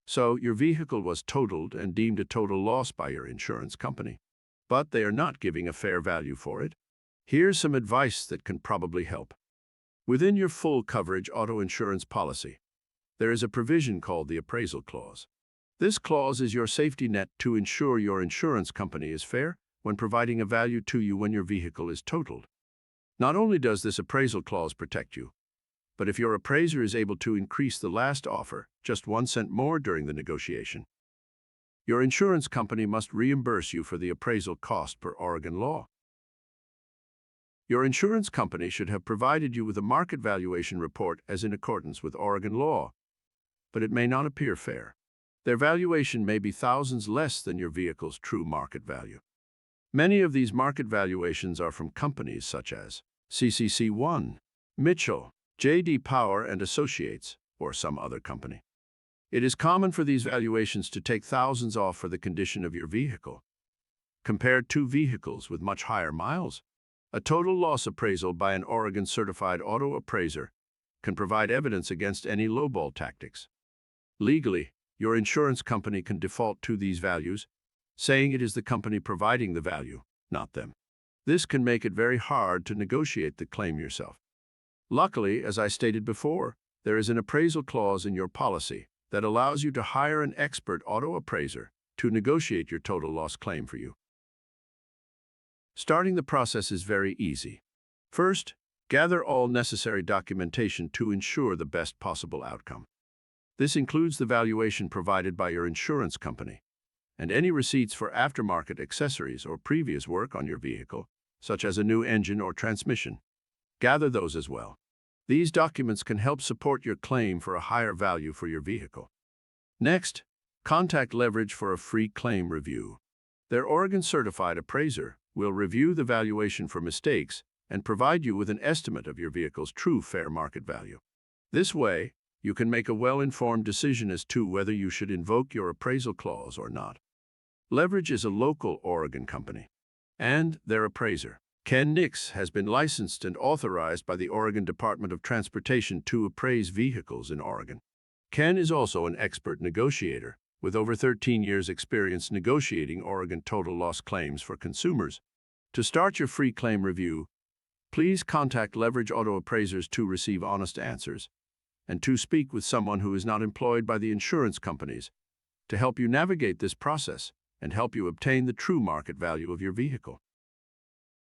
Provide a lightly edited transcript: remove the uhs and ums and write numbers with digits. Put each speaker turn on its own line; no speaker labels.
So your vehicle was totaled and deemed a total loss by your insurance company, but they are not giving a fair value for it. Here's some advice that can probably help. Within your full coverage auto insurance policy, there is a provision called the appraisal clause. This clause is your safety net to ensure your insurance company is fair when providing a value to you when your vehicle is totaled. Not only does this appraisal clause protect you, but if your appraiser is able to increase the last offer just 1 cent more during the negotiation, your insurance company must reimburse you for the appraisal cost per Oregon law. Your insurance company should have provided you with a market valuation report as in accordance with Oregon law, but it may not appear fair. Their valuation may be thousands less than your vehicle's true market value. Many of these market valuations are from companies such as CCC1, Mitchell, J.D. Power and Associates, or some other company. It is common for these valuations to take thousands off for the condition of your vehicle. Compare two vehicles with much higher miles. A total loss appraisal by an Oregon-certified auto appraiser can provide evidence against any lowball tactics. Legally, your insurance company can default to these values, saying it is the company providing the value, not them. This can make it very hard to negotiate the claim yourself. Luckily, as I stated before, there is an appraisal clause in your policy that allows you to hire an expert auto appraiser to negotiate your total loss claim for you. Starting the process is very easy. First, gather all necessary documentation to ensure the best possible outcome. This includes the valuation provided by your insurance company and any receipts for aftermarket accessories or previous work on your vehicle, such as a new engine or transmission. Gather those as well. These documents can help support your claim for a higher value for your vehicle. Next, contact Leverage for a free claim review. Their Oregon-certified appraiser will review the valuation for mistakes and provide you with an estimate of your vehicle's true fair market value. This way, you can make a well-informed decision as to whether you should invoke your appraisal clause or not. Leverage is a local Oregon company, and their appraiser, Ken Nix, has been licensed and authorized by the Oregon Department of Transportation to appraise vehicles in Oregon. Ken is also an expert negotiator with over 13 years' experience negotiating Oregon total loss claims for consumers. To start your free claim review, please contact Leverage Auto Appraisers to receive honest answers and to speak with someone who is not employed by the insurance companies to help you navigate this process and help you obtain the true market value of your vehicle.